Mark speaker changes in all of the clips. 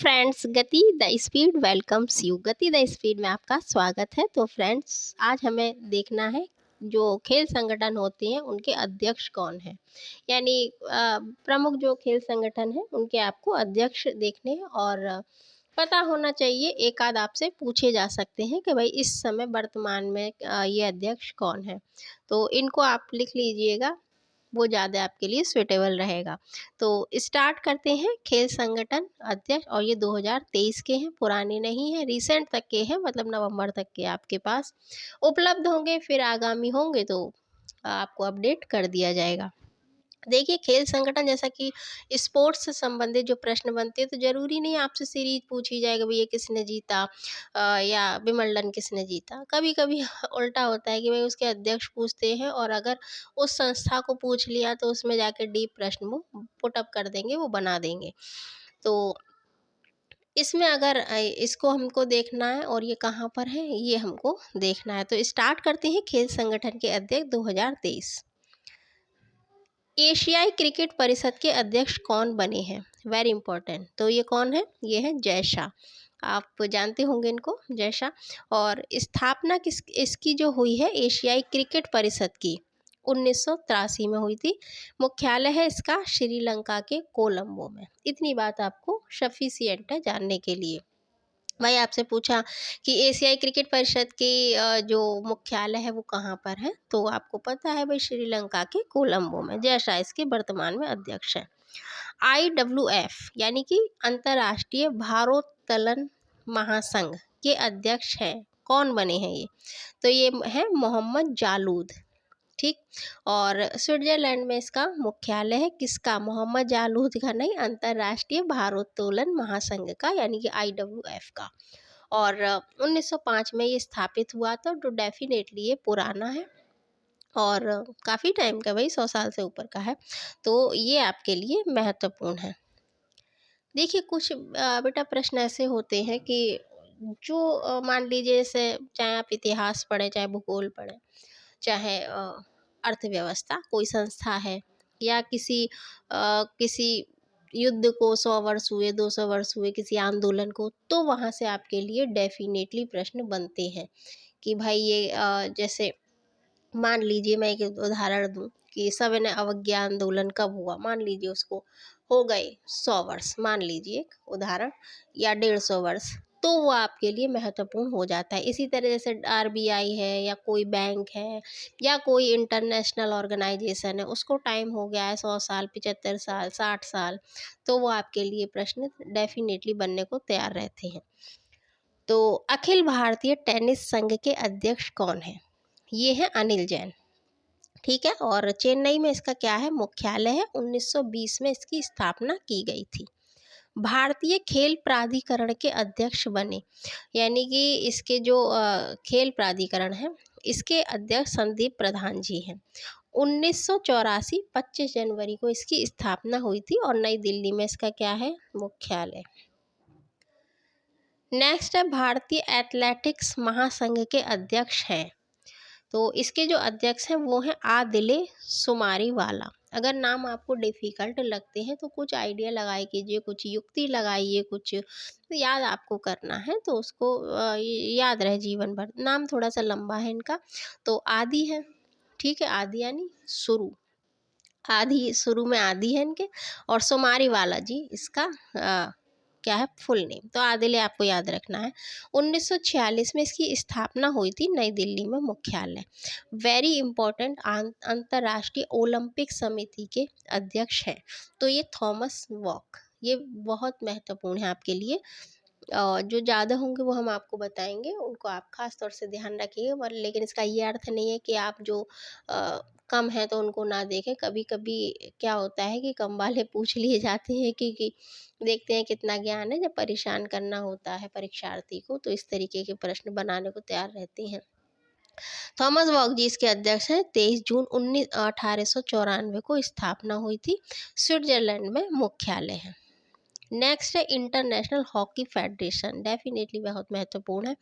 Speaker 1: Friends, गति the speed welcomes you. गति the speed में आपका स्वागत है। तो फ्रेंड्स, आज हमें देखना है जो खेल संगठन होते हैं उनके अध्यक्ष कौन है। यानी प्रमुख जो खेल संगठन है उनके आपको अध्यक्ष देखने हैं और पता होना चाहिए। एक आध आपसे पूछे जा सकते हैं कि भाई इस समय वर्तमान में ये अध्यक्ष कौन है। तो इनको आप लिख लीजिएगा, वो ज़्यादा आपके लिए सुटेबल रहेगा। तो स्टार्ट करते हैं। खेल संगठन अध्यक्ष, और ये 2023 के हैं, पुराने नहीं हैं, रिसेंट तक के हैं, मतलब नवंबर तक के आपके पास उपलब्ध होंगे। फिर आगामी होंगे तो आपको अपडेट कर दिया जाएगा। देखिए, खेल संगठन जैसा कि स्पोर्ट्स से संबंधित जो प्रश्न बनते हैं तो ज़रूरी नहीं आपसे सीरीज पूछी जाएगा भाई ये किसने जीता या विंबलडन किसने जीता। कभी कभी उल्टा होता है कि भाई उसके अध्यक्ष पूछते हैं और अगर उस संस्था को पूछ लिया तो उसमें जाकर डीप प्रश्न वो पुटअप कर देंगे, वो बना देंगे। तो इसमें अगर इसको हमको देखना है और ये कहाँ पर है ये हमको देखना है। तो स्टार्ट करते हैं। खेल संगठन के अध्यक्ष 2023। एशियाई क्रिकेट परिषद के अध्यक्ष कौन बने हैं? Very important. तो ये कौन है? ये है जय शाह। आप जानते होंगे इनको, जय शाह। और स्थापना इसकी जो हुई है एशियाई क्रिकेट परिषद की 1983 में हुई थी। मुख्यालय है इसका श्रीलंका के कोलंबो में। इतनी बात आपको सफिशिएंट है जानने के लिए। भाई आपसे पूछा कि एशियाई क्रिकेट परिषद की जो मुख्यालय है वो कहाँ पर है, तो आपको पता है भाई श्रीलंका के कोलंबो में। जैसा इसके वर्तमान में अध्यक्ष है। IWF यानी कि अंतर्राष्ट्रीय भारोत्तोलन महासंघ के अध्यक्ष हैं। कौन बने हैं ये? तो ये है मोहम्मद जालूद। ठीक। और स्विट्जरलैंड में इसका मुख्यालय है। किसका? मोहम्मद जालूद का नहीं, अंतर्राष्ट्रीय भारोत्तोलन महासंघ का, यानी कि IWF का। और 1905 में ये स्थापित हुआ था। तो डेफिनेटली ये पुराना है और काफ़ी टाइम का, भाई 100 साल से ऊपर का है। तो ये आपके लिए महत्वपूर्ण है। देखिए, कुछ बेटा प्रश्न ऐसे होते हैं कि जो मान लीजिए जैसे चाहे आप इतिहास पढ़ें, चाहे भूगोल पढ़ें, चाहे अर्थव्यवस्था, कोई संस्था है या किसी युद्ध को 100 वर्ष हुए, 200 वर्ष हुए, किसी आंदोलन को, तो वहाँ से आपके लिए डेफिनेटली प्रश्न बनते हैं कि भाई ये जैसे मान लीजिए मैं एक उदाहरण दूं कि सविनय अवज्ञा आंदोलन कब हुआ। मान लीजिए उसको हो गए 100 वर्ष, मान लीजिए एक उदाहरण, या 150 वर्ष, तो वो आपके लिए महत्वपूर्ण हो जाता है। इसी तरह जैसे RBI है या कोई बैंक है या कोई इंटरनेशनल ऑर्गेनाइजेशन है, उसको टाइम हो गया है 100 साल, 75 साल, 60 साल, तो वो आपके लिए प्रश्न डेफिनेटली बनने को तैयार रहते हैं। तो अखिल भारतीय टेनिस संघ के अध्यक्ष कौन है? ये है अनिल जैन। ठीक है। और चेन्नई में इसका क्या है? मुख्यालय है। 1920 में इसकी स्थापना की गई थी। भारतीय खेल प्राधिकरण के अध्यक्ष बने, यानी कि इसके जो खेल प्राधिकरण है इसके अध्यक्ष संदीप प्रधान जी हैं। 1984 25 जनवरी को इसकी स्थापना हुई थी और नई दिल्ली में इसका क्या है? मुख्यालय। नेक्स्ट है भारतीय एथलेटिक्स महासंघ के अध्यक्ष हैं। तो इसके जो अध्यक्ष हैं वो हैं आदिले सुमारीवाला। अगर नाम आपको डिफ़िकल्ट लगते हैं तो कुछ आइडिया लगाए कीजिए, कुछ युक्ति लगाइए, कुछ तो याद आपको करना है तो उसको याद रहे जीवन भर। नाम थोड़ा सा लंबा है इनका। तो आदि है, ठीक है, आदि यानी शुरू, आदि शुरू में आदि है इनके। और सुमारीवाला जी इसका क्या है? Full name. तो आदिले आपको याद रखना है। 1946 में इसकी स्थापना हुई थी नई दिल्ली में मुख्यालय। वेरी इंपॉर्टेंट, अंतर्राष्ट्रीय ओलंपिक समिति के अध्यक्ष हैं। तो ये थॉमस वॉक, ये बहुत महत्वपूर्ण है आपके लिए। जो ज़्यादा होंगे वो हम आपको बताएंगे, उनको आप खास तौर से ध्यान रखिएगा। लेकिन इसका ये अर्थ नहीं है कि आप जो कम है तो उनको ना देखें। कभी कभी क्या होता है कि कम वाले पूछ लिए जाते हैं कि देखते हैं कितना ज्ञान है। जब परेशान करना होता है परीक्षार्थी को तो इस तरीके के प्रश्न बनाने को तैयार रहते हैं। थॉमस वॉक जी इसके अध्यक्ष हैं। 23 जून 1894 को स्थापना हुई थी। स्विट्जरलैंड में मुख्यालय है। नेक्स्ट है इंटरनेशनल हॉकी फेडरेशन। डेफिनेटली बहुत महत्वपूर्ण है।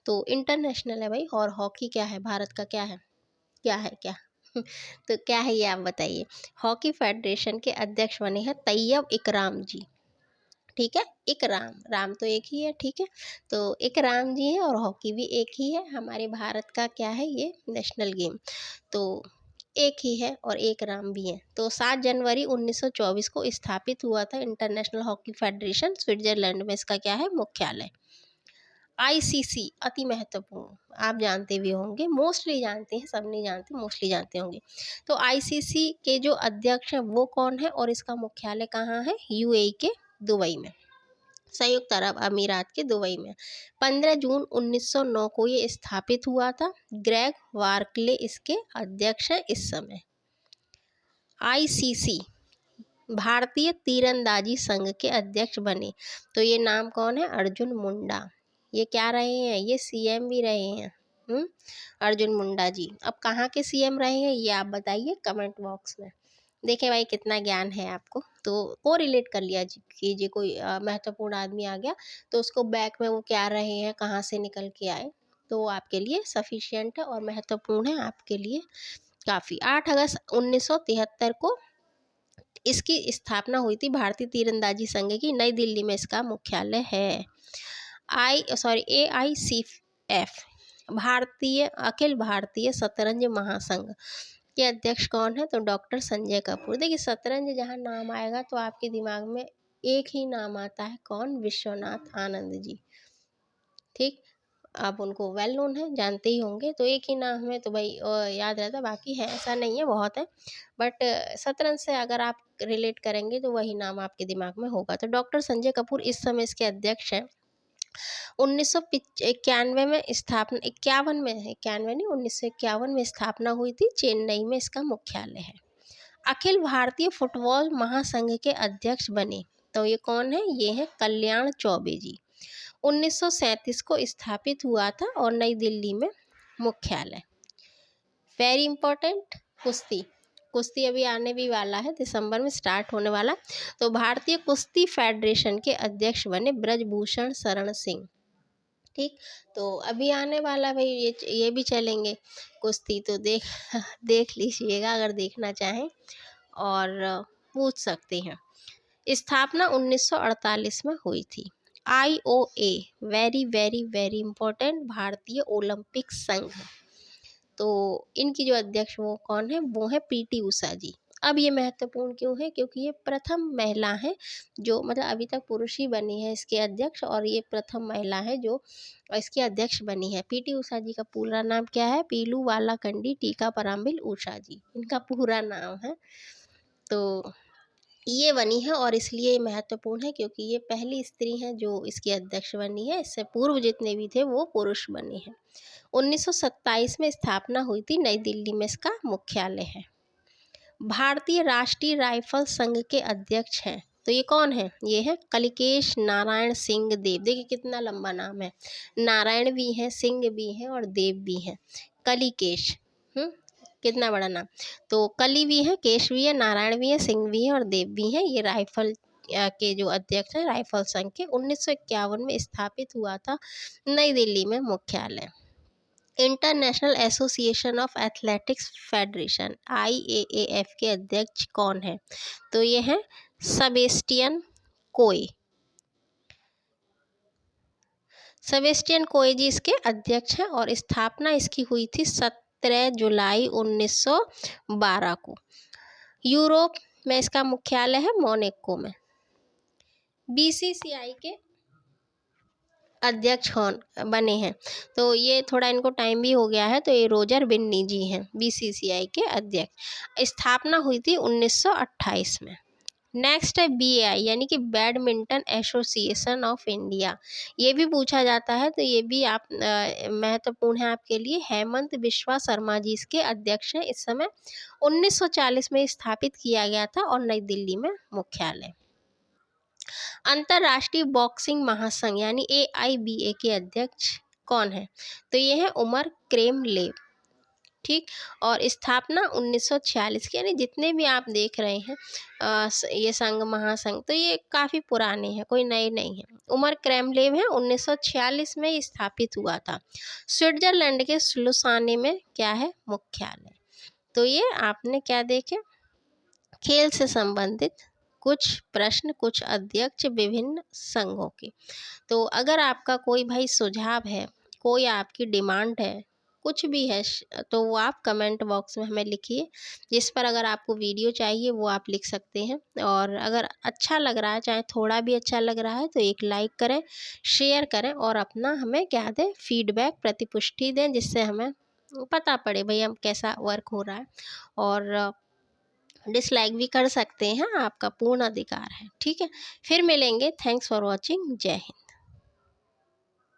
Speaker 1: तो इंटरनेशनल है भाई, और हॉकी क्या है? भारत का क्या है? क्या है क्या? तो क्या है ये आप बताइए। हॉकी फेडरेशन के अध्यक्ष बने हैं तैयब इकराम जी। ठीक है। इकराम, राम तो एक ही है, ठीक है। तो इकराम जी हैं और हॉकी भी एक ही है, हमारे भारत का क्या है ये नेशनल गेम, तो एक ही है और एक राम भी है। तो 7 जनवरी 1924 को स्थापित हुआ था इंटरनेशनल हॉकी फेडरेशन, स्विट्जरलैंड में इसका क्या है मुख्यालय। आईसीसी अति महत्वपूर्ण, आप जानते भी होंगे, मोस्टली जानते हैं, सब नहीं जानते, मोस्टली जानते होंगे। तो आईसीसी के जो अध्यक्ष हैं वो कौन है और इसका मुख्यालय कहाँ है, यूएई के दुबई में, संयुक्त अरब अमीरात के दुबई में। 15 जून 1909 को ये स्थापित हुआ था। ग्रेग वार्कले इसके अध्यक्ष हैं इस समय। आईसीसी भारतीय तीरंदाजी संघ के अध्यक्ष बने, तो ये नाम कौन है, अर्जुन मुंडा। ये क्या रहे हैं, ये सीएम भी रहे हैं। अर्जुन मुंडा जी अब कहाँ के सीएम रहे हैं ये आप बताइए कमेंट बॉक्स में। देखें भाई कितना ज्ञान है आपको, तो को रिलेट कर लिया जी कीजिए, कोई महत्वपूर्ण आदमी आ गया तो उसको बैक में वो क्या रहे हैं, कहाँ से निकल के आए, तो आपके लिए सफिशियंट है और महत्वपूर्ण है आपके लिए काफ़ी। 8 अगस्त 1973 को इसकी स्थापना हुई थी, भारतीय तीरंदाजी संघ की, नई दिल्ली में इसका मुख्यालय है। AICF भारतीय अखिल भारतीय शतरंज महासंघ के अध्यक्ष कौन है, तो डॉक्टर संजय कपूर। देखिए शतरंज जहाँ नाम आएगा तो आपके दिमाग में एक ही नाम आता है, कौन, विश्वनाथ आनंद जी, ठीक। आप उनको वेल नोन है, जानते ही होंगे, तो एक ही नाम है तो भाई याद रहता, बाकी है ऐसा नहीं है, बहुत है, बट शतरंज से अगर आप रिलेट करेंगे तो वही नाम आपके दिमाग में होगा। तो डॉक्टर संजय कपूर इस समय इसके अध्यक्ष हैं। 1991 में स्थापना, 51 में, 91 नहीं, 1951 में स्थापना हुई थी, चेन्नई में इसका मुख्यालय है। अखिल भारतीय फुटबॉल महासंघ के अध्यक्ष बने, तो ये कौन है, ये है कल्याण चौबे जी। 1937 को स्थापित हुआ था और नई दिल्ली में मुख्यालय। वेरी इंपॉर्टेंट, कुश्ती, कुश्ती अभी आने भी वाला है, दिसंबर में स्टार्ट होने वाला। तो भारतीय कुश्ती फेडरेशन के अध्यक्ष बने ब्रजभूषण शरण सिंह, ठीक। तो अभी आने वाला भाई ये भी चलेंगे कुश्ती, तो देख लीजिएगा अगर देखना चाहें और पूछ सकते हैं। स्थापना 1948 में हुई थी। IOA very very very important, भारतीय ओलंपिक संघ, तो इनकी जो अध्यक्ष वो कौन है, वो है पीटी उषा जी। अब ये महत्वपूर्ण क्यों है, क्योंकि ये प्रथम महिला है जो, मतलब अभी तक पुरुष ही बनी है इसके अध्यक्ष, और ये प्रथम महिला है जो इसकी अध्यक्ष बनी है। पीटी उषा जी का पूरा नाम क्या है, पीलू वालाकंडी टीका पराम्बिल उषा जी, इनका पूरा नाम है। तो ये बनी है और इसलिए महत्वपूर्ण है क्योंकि ये पहली स्त्री है जो इसकी अध्यक्ष बनी है, इससे पूर्व जितने भी थे वो पुरुष बने हैं। 1927 में स्थापना हुई थी, नई दिल्ली में इसका मुख्यालय है। भारतीय राष्ट्रीय राइफल संघ के अध्यक्ष हैं, तो ये कौन है, ये है कलिकेश नारायण सिंह देव। देखिए कितना लंबा नाम है, नारायण भी है, सिंह भी है और देव भी है, कलिकेश, कितना बड़ा नाम। तो कली भी है, केश भी है, नारायण भी है, सिंह भी है और देव भी है। ये राइफल के जो अध्यक्ष हैं राइफल संघ के, 1951 में स्थापित हुआ था, नई दिल्ली में मुख्यालय। International association of athletics federation IAAF के अध्यक्ष कौन है, तो ये है सेबेस्टियन कोए। सेबेस्टियन कोए जी इसके अध्यक्ष हैं और स्थापना इसकी हुई थी 17 जुलाई 1912 को। यूरोप में इसका मुख्यालय है मोनाको में। BCCI के अध्यक्ष बने हैं, तो ये थोड़ा इनको टाइम भी हो गया है, तो ये रोजर बिन्नी जी हैं BCCI के अध्यक्ष। स्थापना हुई थी 1928 में। नेक्स्ट है BAI यानी कि बैडमिंटन एसोसिएशन ऑफ इंडिया, ये भी पूछा जाता है, तो ये भी आप महत्वपूर्ण है आपके लिए। हेमंत बिश्वा शर्मा जी इसके अध्यक्ष हैं इस समय। 1940 में स्थापित किया गया था और नई दिल्ली में मुख्यालय। अंतर्राष्ट्रीय बॉक्सिंग महासंघ यानी AIBA के अध्यक्ष कौन है, तो ये है उमर क्रेमलेव, ठीक। और स्थापना 1946 की, यानी जितने भी आप देख रहे हैं ये संघ महासंघ, तो ये काफ़ी पुराने हैं, कोई नए नहीं है। उमर क्रेमलेव है, 1946 में स्थापित हुआ था। स्विट्जरलैंड के लुसाने में क्या है मुख्यालय। तो ये आपने क्या देखे, खेल से संबंधित कुछ प्रश्न, कुछ अध्यक्ष विभिन्न संघों के। तो अगर आपका कोई भाई सुझाव है, कोई आपकी डिमांड है, कुछ भी है तो वो आप कमेंट बॉक्स में हमें लिखिए। जिस पर अगर आपको वीडियो चाहिए वो आप लिख सकते हैं। और अगर अच्छा लग रहा है, चाहे थोड़ा भी अच्छा लग रहा है, तो एक लाइक करें, शेयर करें और अपना हमें क्या दें, फीडबैक, प्रतिपुष्टि दें, जिससे हमें पता पड़े भाई हम कैसा वर्क हो रहा है। और डिसलाइक भी कर सकते हैं, आपका पूर्ण अधिकार है। ठीक है, फिर मिलेंगे। Thanks for watching. जय हिंद।